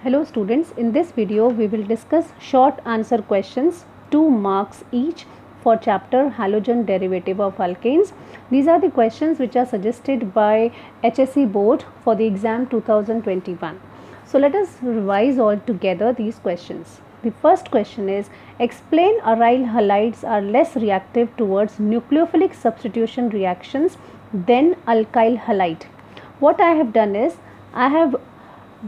Hello students, in this video we will discuss short answer questions, 2 marks each for chapter halogen derivative of alkanes. These are the questions which are suggested by HSC board for the exam 2021. So let us revise all together these questions. The first question is, explain aryl halides are less reactive towards nucleophilic substitution reactions than alkyl halide. What I have done is, I have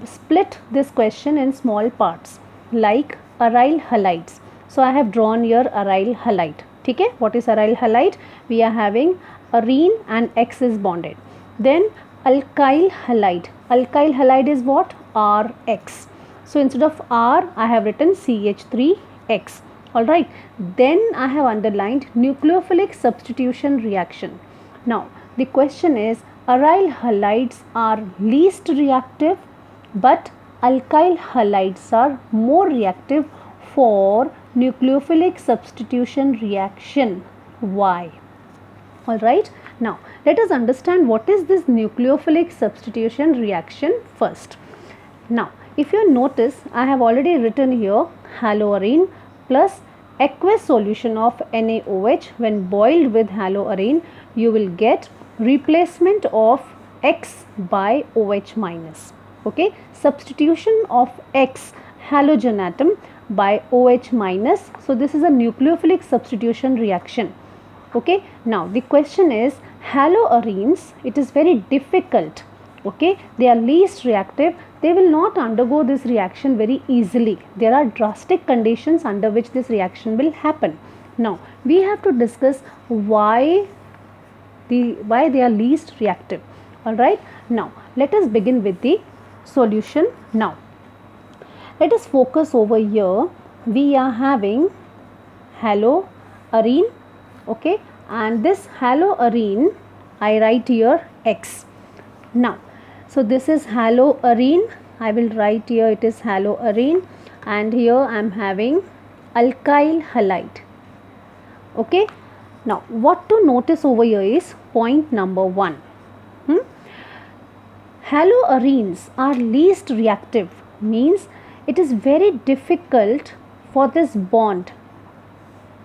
split this question in small parts like aryl halides. So I have drawn here aryl halide. Okay, what is aryl halide? We are having arene and X is bonded. Then alkyl halide. Alkyl halide is what? RX. So instead of R, I have written CH3X. Alright. Then I have underlined nucleophilic substitution reaction. Now the question is, aryl halides are least reactive, but alkyl halides are more reactive for nucleophilic substitution reaction. Why? Alright, now let us understand what is this nucleophilic substitution reaction first. Now, if you notice, I have already written here haloarene plus aqueous solution of NaOH. When boiled with haloarene, you will get replacement of X by OH minus. Okay, substitution of X halogen atom by OH minus. So this is a nucleophilic substitution reaction. Okay, now the question is, haloarenes, it is very difficult. Okay, they are least reactive. They will not undergo this reaction very easily. There are drastic conditions under which this reaction will happen. Now we have to discuss why they are least reactive. All right, now let us begin with the solution. Now let us focus over here. We are having haloarene, okay, and this haloarene I write here X. Now so this is haloarene, I will write here it is haloarene, and here I am having alkyl halide. Okay, now what to notice over here is point number 1. Haloarenes are least reactive, means it is very difficult for this bond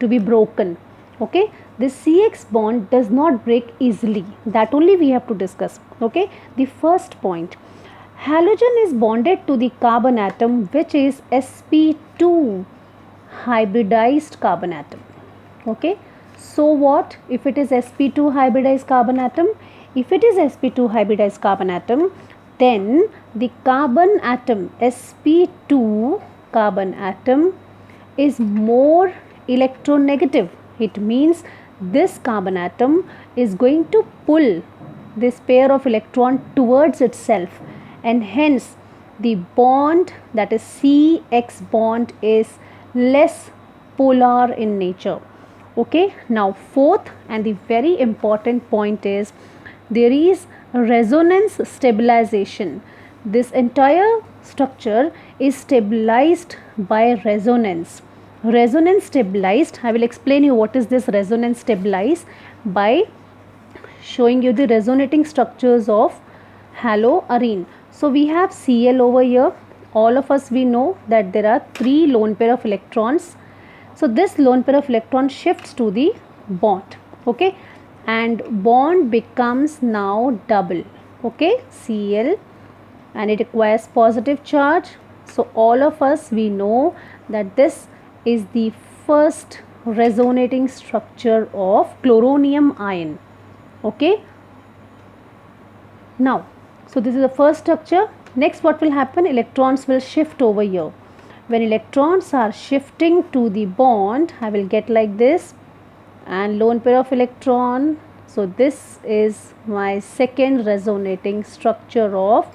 to be broken. Okay, this CX bond does not break easily. That only we have to discuss. Okay, the first point, halogen is bonded to the carbon atom which is sp2 hybridized carbon atom. Okay, so what if it is sp2 hybridized carbon atom? If it is sp2 hybridized carbon atom, then the carbon atom sp2 carbon atom is more electronegative. It means this carbon atom is going to pull this pair of electron towards itself, and hence the bond, that is CX bond, is less polar in nature. Okay, now fourth and the very important point is, there is resonance stabilization. This entire structure is stabilized by resonance. Resonance stabilized, I will explain you what is this resonance stabilized by showing you the resonating structures of haloarene. So we have Cl over here. All of us we know that there are 3 lone pair of electrons. So this lone pair of electrons shifts to the bond. Okay, and bond becomes now double. Okay, Cl, and it requires positive charge. So all of us we know that this is the first resonating structure of chloronium ion. Okay, now so this is the first structure. Next what will happen? Electrons will shift over here. When electrons are shifting to the bond, I will get like this, and lone pair of electron. So this is my second resonating structure of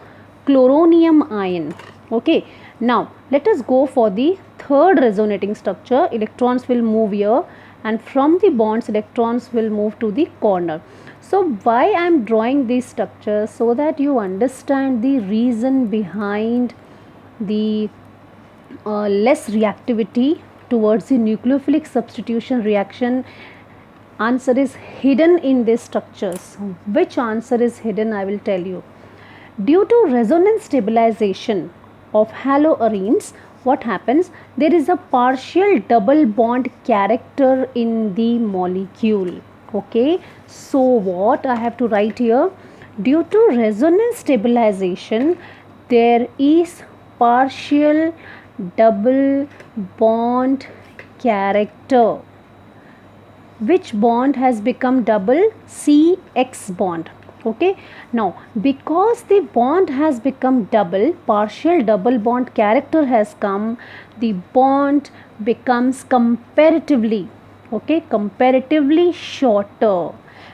chloronium ion. Okay, now let us go for the third resonating structure. Electrons will move here, and from the bonds electrons will move to the corner. So why I am drawing these structures? So that you understand the reason behind the less reactivity towards the nucleophilic substitution reaction. Answer is hidden in these structures. Which answer is hidden? I will tell you. Due to resonance stabilization of haloarenes, what happens? There is a partial double bond character in the molecule. Okay, so what I have to write here? Due to resonance stabilization, there is partial double bond character. Which bond has become double? CX bond. Okay, now because the bond has become double, partial double bond character has come, the bond becomes comparatively, okay, comparatively shorter,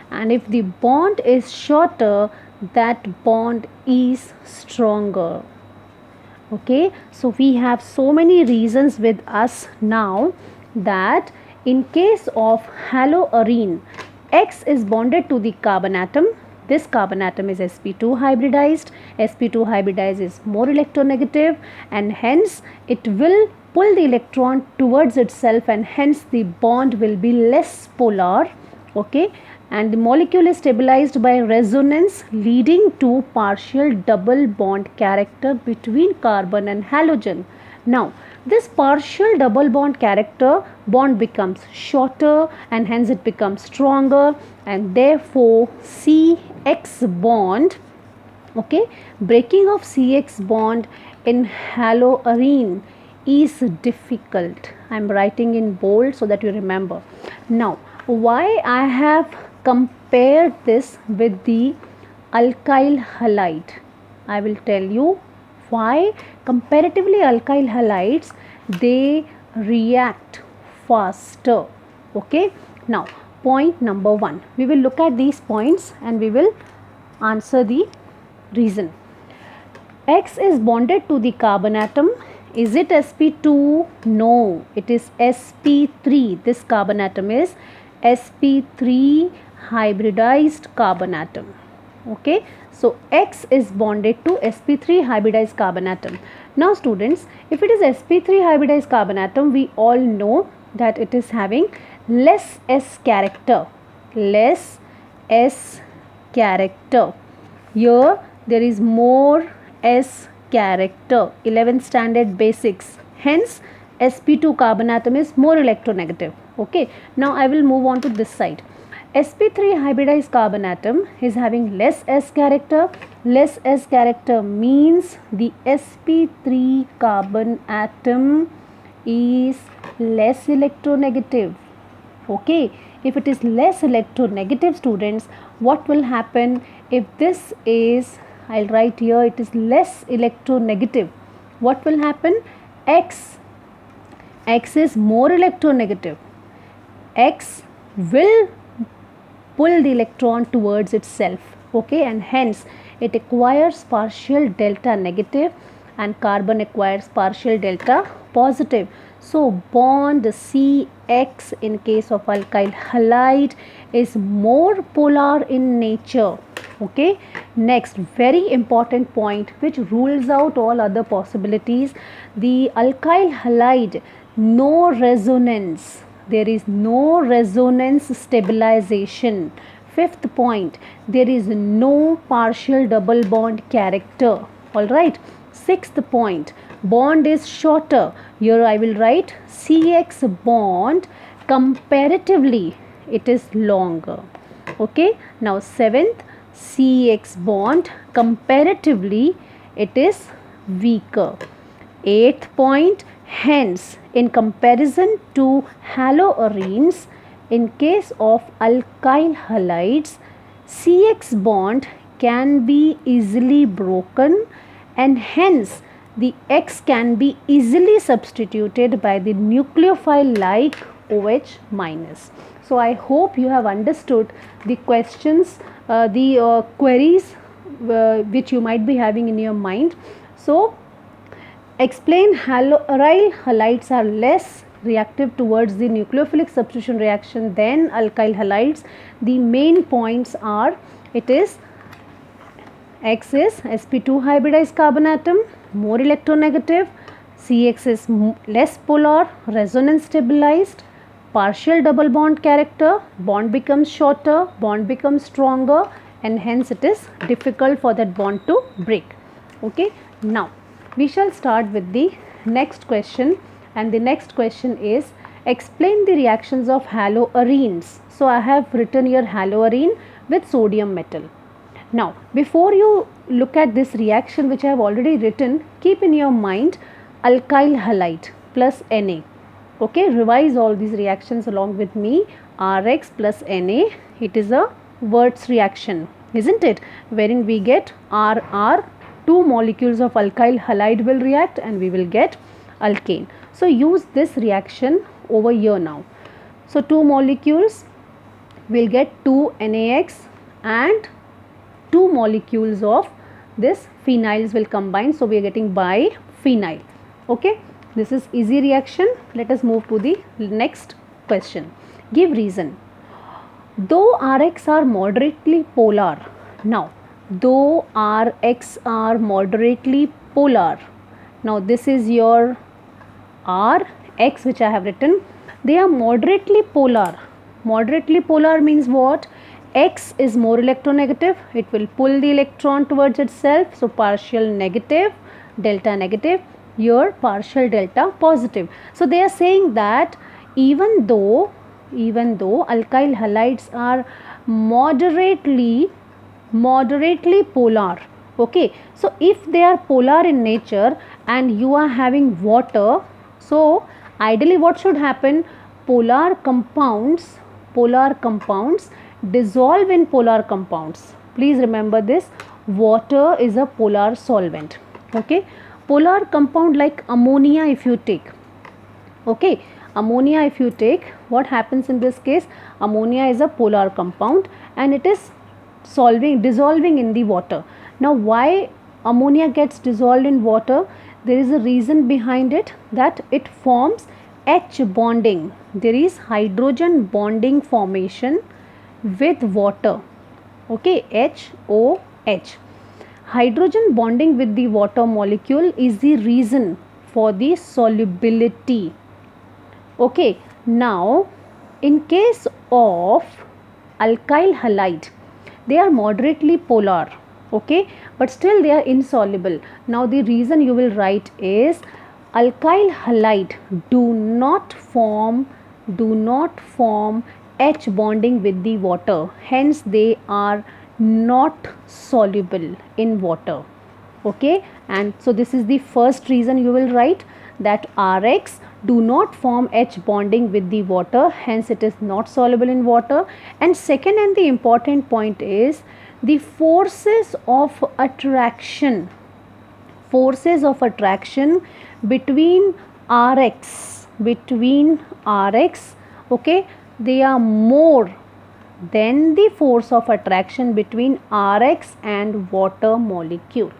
and if the bond is shorter, that bond is stronger. Okay, so we have so many reasons with us now that in case of haloarene, X is bonded to the carbon atom. This carbon atom is sp2 hybridized. sp2 hybridized is more electronegative, and hence it will pull the electron towards itself, and hence the bond will be less polar. Okay, and the molecule is stabilized by resonance, leading to partial double bond character between carbon and halogen. Now this partial double bond character, bond becomes shorter and hence it becomes stronger, and therefore CX bond, okay, breaking of CX bond in haloarene is difficult. I am writing in bold so that you remember. Now why I have compared this with the alkyl halide, I will tell you why. Comparatively alkyl halides, they react faster. Okay, now point number 1, we will look at these points and we will answer the reason. X is bonded to the carbon atom. Is it sp2? No, it is sp3. This carbon atom is sp3 hybridized carbon atom. Okay, so X is bonded to sp3 hybridized carbon atom. Now students, if it is sp3 hybridized carbon atom, we all know that it is having less S character. Less S character. Here there is more S character. 11th standard basics. Hence sp2 carbon atom is more electronegative. Okay, now I will move on to this side. sp3 hybridized carbon atom is having less S character. Less S character means the sp3 carbon atom is less electronegative. Okay, if it is less electronegative, students, what will happen if this is, I'll write here, it is less electronegative. What will happen? X is more electronegative. X will pull the electron towards itself. Okay, and hence it acquires partial delta negative and carbon acquires partial delta positive. So bond CX in case of alkyl halide is more polar in nature. Okay, next very important point which rules out all other possibilities: the alkyl halide, no resonance. There is no resonance stabilization. Fifth point, there is no partial double bond character. Alright. Sixth point, bond is shorter. Here I will write CX bond, comparatively it is longer. Okay. Now seventh, CX bond, comparatively it is weaker. Eighth point, hence in comparison to haloarenes, in case of alkyl halides, CX bond can be easily broken and hence the X can be easily substituted by the nucleophile like OH minus. So I hope you have understood the questions, the queries which you might be having in your mind. So explain aryl halides are less reactive towards the nucleophilic substitution reaction than alkyl halides. The main points are, it is X is sp2 hybridized carbon atom, more electronegative. CX is less polar, resonance stabilized, partial double bond character, bond becomes shorter, bond becomes stronger, and hence it is difficult for that bond to break. Okay, now we shall start with the next question, and the next question is explain the reactions of haloarenes. So I have written here haloarene with sodium metal. Now before you look at this reaction which I have already written, keep in your mind alkyl halide plus Na. Okay, revise all these reactions along with me. Rx plus Na, it is a Wurtz reaction, isn't it, wherein we get RR, two molecules of alkyl halide will react and we will get alkane. So use this reaction over here now. So two molecules will get 2 NaX and two molecules of this phenyls will combine, so we are getting biphenyl. Okay, this is easy reaction. Let us move to the next question. Give reason. Though Rx are moderately polar, now though Rx are moderately polar, now this is your Rx which I have written, they are moderately polar. Moderately polar means what? X is more electronegative, it will pull the electron towards itself, so partial negative, delta negative, here partial delta positive. So they are saying that even though alkyl halides are moderately polar, okay, so if they are polar in nature and you are having water, so ideally what should happen? Polar compounds dissolve in polar compounds. Please remember this, water is a polar solvent. Okay, polar compound like ammonia if you take, okay, ammonia if you take, what happens in this case? Ammonia is a polar compound and it is dissolving in the water. Now why ammonia gets dissolved in water? There is a reason behind it, that it forms H bonding. There is hydrogen bonding formation with water. Okay, HOH. Hydrogen bonding with the water molecule is the reason for the solubility. Okay, now in case of alkyl halide, they are moderately polar, okay, but still they are insoluble. Now the reason you will write is alkyl halide do not form H bonding with the water, hence they are not soluble in water. Okay, and so this is the first reason you will write, that Rx do not form H bonding with the water, hence it is not soluble in water. And second and the important point is the forces of attraction between Rx, okay, they are more than the force of attraction between Rx and water molecule.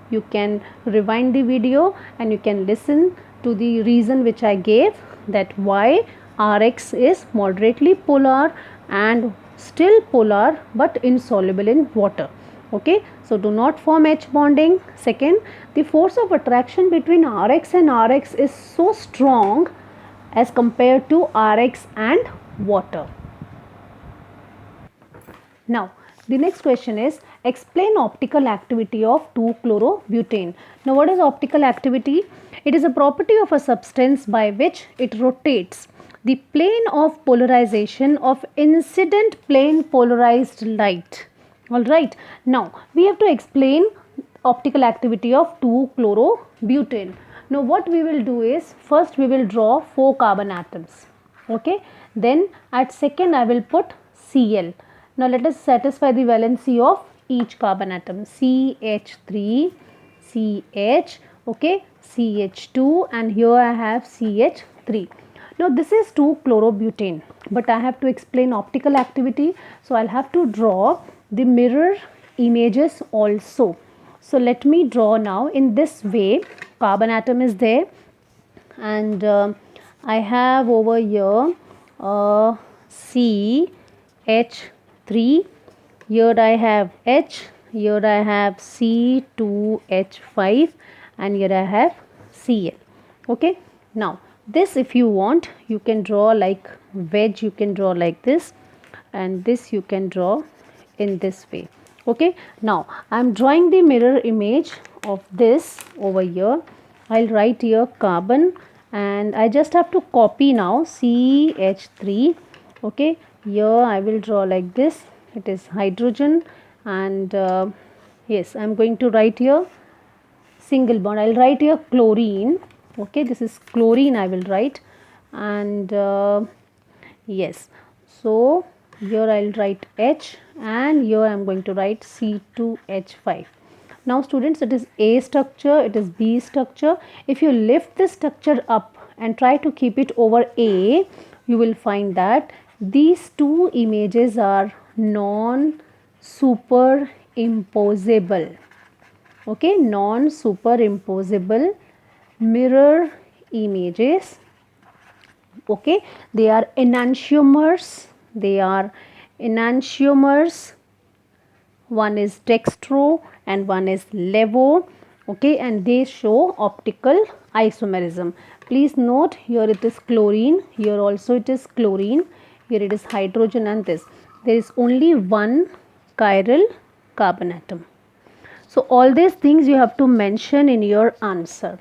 You can rewind the video and you can listen to the reason which I gave, that why Rx is moderately polar and still polar but insoluble in water. Okay, so do not form H bonding. Second, the force of attraction between Rx and Rx is so strong as compared to Rx and water. Now the next question is explain optical activity of 2-chlorobutane. Now what is optical activity? It is a property of a substance by which it rotates the plane of polarization of incident plane polarized light. Alright, now we have to explain optical activity of 2-chlorobutane. Now what we will do is, first we will draw 4 carbon atoms, okay, then at second I will put Cl. Now let us satisfy the valency of each carbon atom, CH3, CH, okay, CH2, and here I have CH3. Now this is 2-chlorobutane, but I have to explain optical activity, so I'll have to draw the mirror images also. So let me draw now in this way. Carbon atom is there and I have over here CH3, here I have H, here I have C2H5 and here I have Cl. Okay, now this if you want you can draw like wedge, you can draw like this, and this you can draw in this way. Okay, now I am drawing the mirror image of this over here. I'll write here carbon, and I just have to copy now CH3. Okay, here I will draw like this. It is hydrogen, and yes, I'm going to write here single bond. I'll write here chlorine. Okay, this is chlorine I will write, and yes, so here I'll write H, and here I'm going to write C2H5. Now students, it is A structure, it is B structure. If you lift this structure up and try to keep it over A, you will find that these two images are non-superimposable. Okay, non-superimposable mirror images. Okay, they are enantiomers. One is dextro and one is levo. Okay, and they show optical isomerism. Please note, here it is chlorine, here also it is chlorine, here it is hydrogen, and this. There is only one chiral carbon atom. So all these things you have to mention in your answer.